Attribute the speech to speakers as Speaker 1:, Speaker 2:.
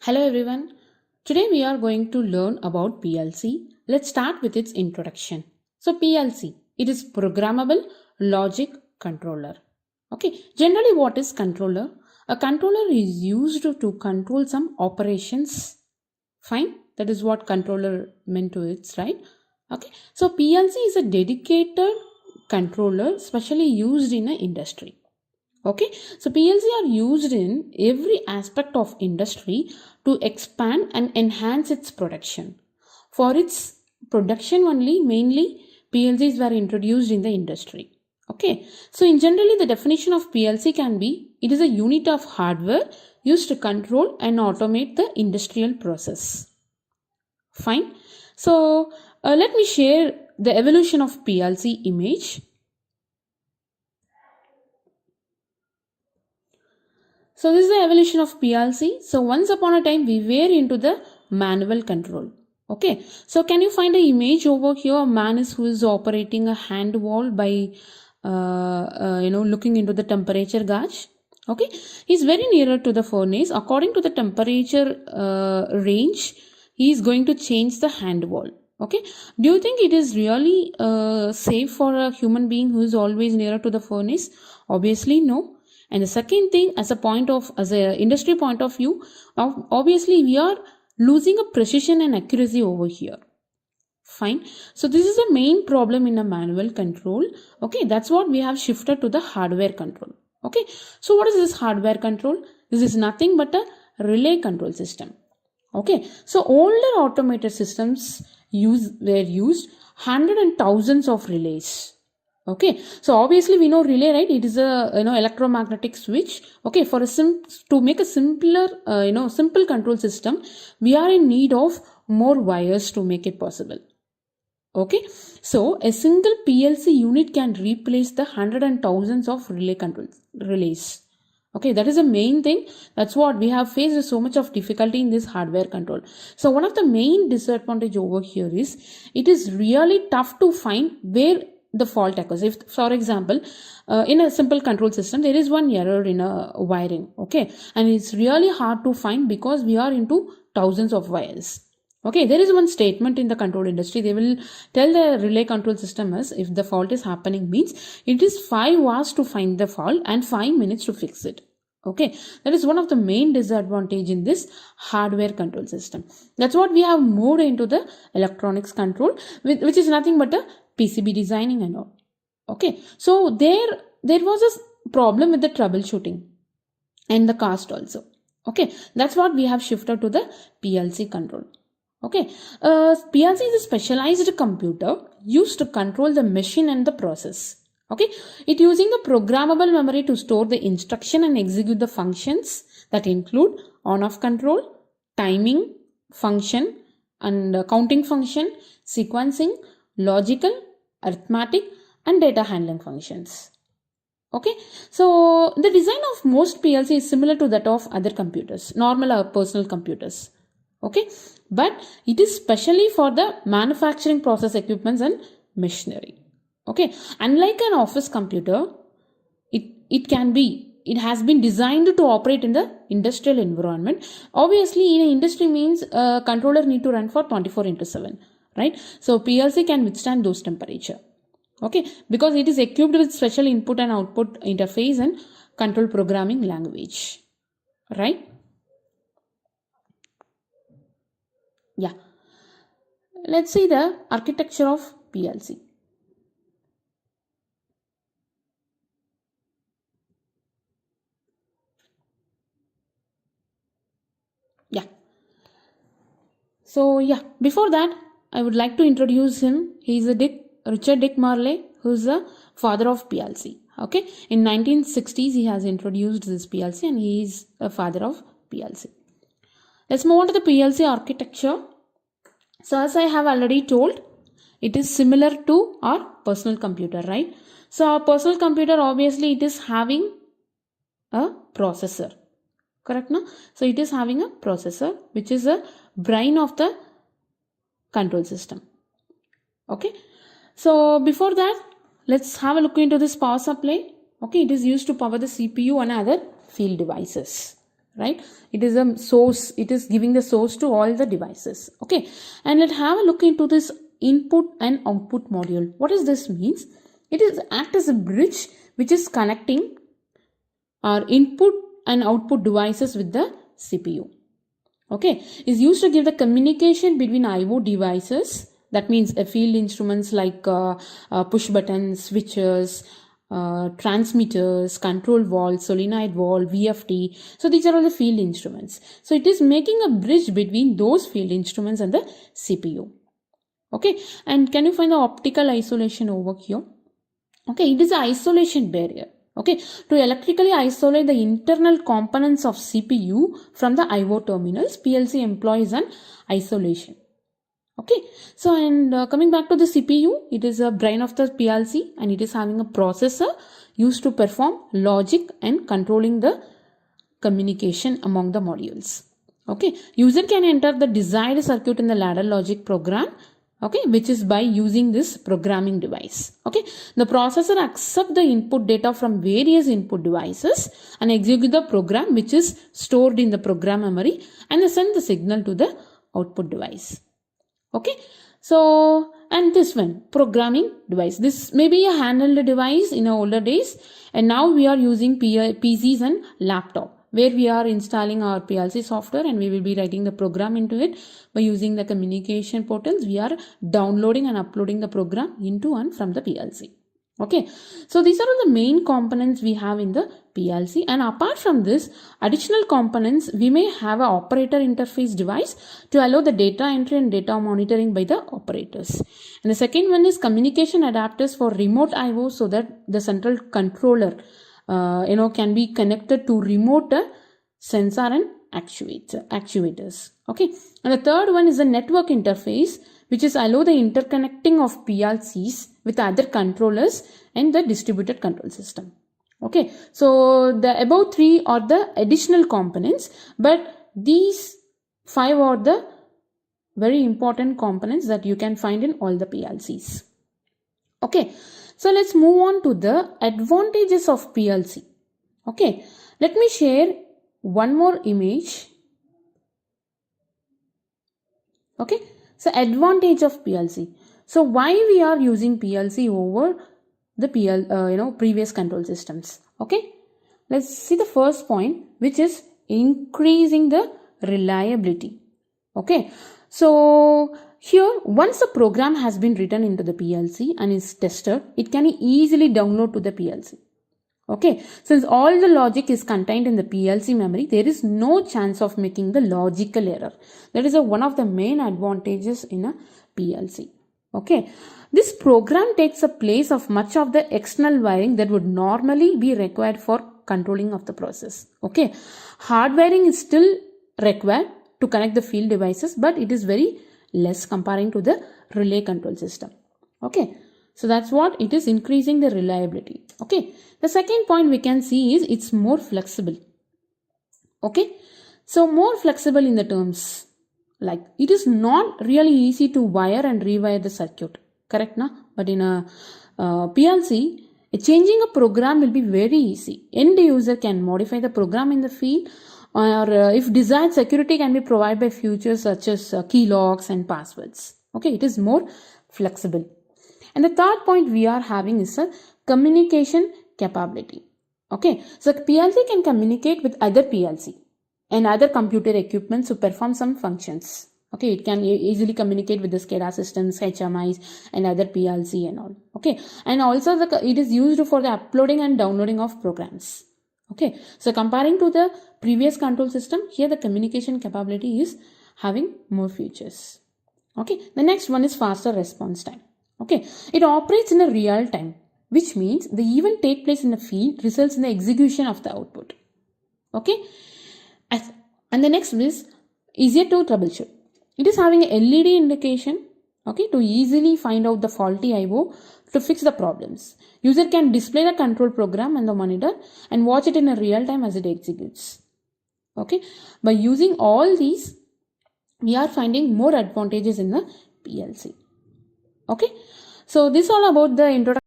Speaker 1: Hello everyone. Today we are going to learn about PLC. Let's start with its introduction. So PLC, it is programmable logic controller. Okay, generally what is controller? A controller is used to control some operations. Fine, that is what controller meant to it, right? Okay, so PLC is a dedicated controller specially used in an industry. Okay, so PLC are used in every aspect of industry to expand and enhance its production. For its production only, mainly PLCs were introduced in the industry. Okay, so in generally the definition of PLC can be, it is a unit of hardware used to control and automate the industrial process. Fine. So let me share the evolution of PLC image. So this is the evolution of PLC. So once upon a time we were into the manual control. Okay. So can you find an image over here? A man who is operating a hand valve by looking into the temperature gauge. Okay. He's very nearer to the furnace. According to the temperature range, he is going to change the hand valve. Okay. Do you think it is really safe for a human being who is always nearer to the furnace? Obviously no. And the second thing, as an industry point of view, obviously we are losing a precision and accuracy over here. Fine. So this is the main problem in a manual control. Okay, that's what we have shifted to the hardware control. Okay, so what is this hardware control? This is nothing but a relay control system. Okay, so older automated systems were used hundreds and thousands of relays. Okay, so obviously we know relay, right? It is a electromagnetic switch. Okay, for to make a simpler simple control system, we are in need of more wires to make it possible. Okay, so a single PLC unit can replace the hundreds and thousands of relays. Okay, that is the main thing. That's what we have faced so much of difficulty in this hardware control. So one of the main disadvantage over here is it is really tough to find where the fault occurs. If, for example, in a simple control system, there is one error in a wiring, okay, and it's really hard to find because we are into thousands of wires. Okay, there is one statement in the control industry. They will tell the relay control system as if the fault is happening means it is 5 hours to find the fault and 5 minutes to fix it. Okay, that is one of the main disadvantage in this hardware control system. That's what we have moved into the electronics control, which is nothing but a PCB designing and all. Okay, so there was a problem with the troubleshooting and the cost also. Okay, that's what we have shifted to the PLC control. Okay, PLC is a specialized computer used to control the machine and the process. Okay, it using the programmable memory to store the instruction and execute the functions that include on-off control, timing function and counting function, sequencing, logical, arithmetic and data handling functions. Okay, so the design of most PLC is similar to that of other computers, normal or personal computers. Okay, but it is specially for the manufacturing process equipments and machinery. Okay, unlike an office computer, it has been designed to operate in the industrial environment. Obviously, in an industry means a controller need to run for 24/7, right? So PLC can withstand those temperature. Okay, because it is equipped with special input and output interface and control programming language, right? Yeah, let's see the architecture of PLC. Yeah. So yeah, before that, I would like to introduce him. He is Richard Dick Marley, who is the father of PLC. Okay, in 1960s he has introduced this PLC and he is a father of PLC. Let's move on to the PLC architecture. So as I have already told, it is similar to our personal computer, right? So our personal computer, obviously it is having a processor, correct? No? So it is having a processor which is a brain of the control system. Okay, so before that, let's have a look into this power supply. Okay, it is used to power the CPU and other field devices. right? It is a source, it is giving the source to all the devices. Okay, and let's have a look into this input and output module. What does this means? It is act as a bridge which is connecting our input and output devices with the CPU. Okay, is used to give the communication between IO devices. That means field instruments like push buttons, switches, transmitters, control valve, solenoid valve, VFD. So these are all the field instruments. So it is making a bridge between those field instruments and the CPU. Okay, and can you find the optical isolation over here? Okay, it is an isolation barrier. Okay, to electrically isolate the internal components of CPU from the IO terminals, PLC employs an isolation. Okay, so and coming back to the CPU, it is a brain of the PLC and it is having a processor used to perform logic and controlling the communication among the modules. Okay, user can enter the desired circuit in the ladder logic program, okay, which is by using this programming device. Okay, the processor accepts the input data from various input devices and execute the program which is stored in the program memory and send the signal to the output device. Okay, so and this one programming device, this may be a handheld device in our older days, and now we are using PCs and laptop where we are installing our PLC software and we will be writing the program into it. By using the communication portals, we are downloading and uploading the program into and from the PLC. Okay, so these are all the main components we have in the PLC, and apart from this, additional components, we may have an operator interface device to allow the data entry and data monitoring by the operators. And the second one is communication adapters for remote IO, so that the central controller can be connected to remote sensor and actuators. Okay, and the third one is a network interface, which is allow the interconnecting of PLCs with other controllers and the distributed control system. Okay, so the above three are the additional components, but these five are the very important components that you can find in all the PLCs. Okay, so let's move on to the advantages of PLC. Okay, let me share one more image. Okay, so advantage of PLC. So why we are using PLC over the previous control systems? Okay, let's see the first point, which is increasing the reliability. Okay, so here once a program has been written into the PLC and is tested, it can easily download to the PLC. Okay, since all the logic is contained in the PLC memory, there is no chance of making the logical error. That is one of the main advantages in a PLC. Okay, this program takes a place of much of the external wiring that would normally be required for controlling of the process. Okay, hard wiring is still required to connect the field devices, but it is very less comparing to the relay control system. Okay, so that's what it is, increasing the reliability. Okay, the second point we can see is it's more flexible. Okay, so more flexible in the terms like it is not really easy to wire and rewire the circuit, correct na? But in a PLC, changing a program will be very easy. End user can modify the program in the field, or if desired, security can be provided by features such as key locks and passwords. Okay, it is more flexible. And the third point we are having is a communication capability. Okay, so PLC can communicate with other PLC and other computer equipment to perform some functions. Okay, it can easily communicate with the SCADA systems, HMIs and other PLC and all. Okay, and also it is used for the uploading and downloading of programs. Okay, so comparing to the previous control system, here the communication capability is having more features. Okay, the next one is faster response time. Okay, it operates in a real time, which means the event take place in the field results in the execution of the output. Okay, and the next is easier to troubleshoot. It is having a LED indication, okay, to easily find out the faulty IO to fix the problems. User can display the control program on the monitor and watch it in a real time as it executes. Okay, by using all these, we are finding more advantages in the PLC. Okay, so this is all about the introduction